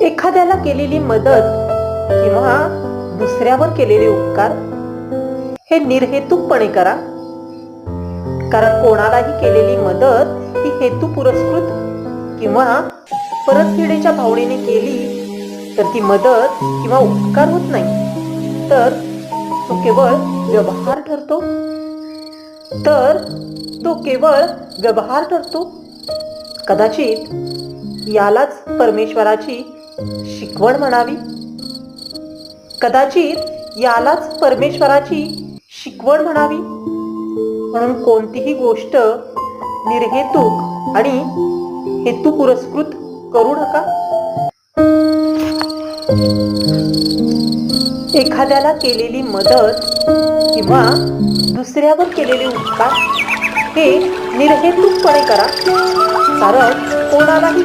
एखाद्याला केलेली मदत किंवा दुसऱ्यावर केलेले उपकार हे निर्हेतुकपणे करा, कारण कोणालाही केलेली मदत ही हेतू पुरस्कृत किंवा परतफेडीच्या भावनेने केली तर ती मदत किंवा उपकार होत नाही, तर तो केवळ व्यवहार ठरतो. कदाचित यालाच परमेश्वराची शिकवण म्हणावी. म्हणून कोणतीही गोष्ट निर्हेतुक आणि हेतू पुरस्कृत करू नका. एखाद्याला केलेली मदत किंवा दुसऱ्यावर केलेले उपकार हे निर्हेतुकपणे करा, कारण कोणालाही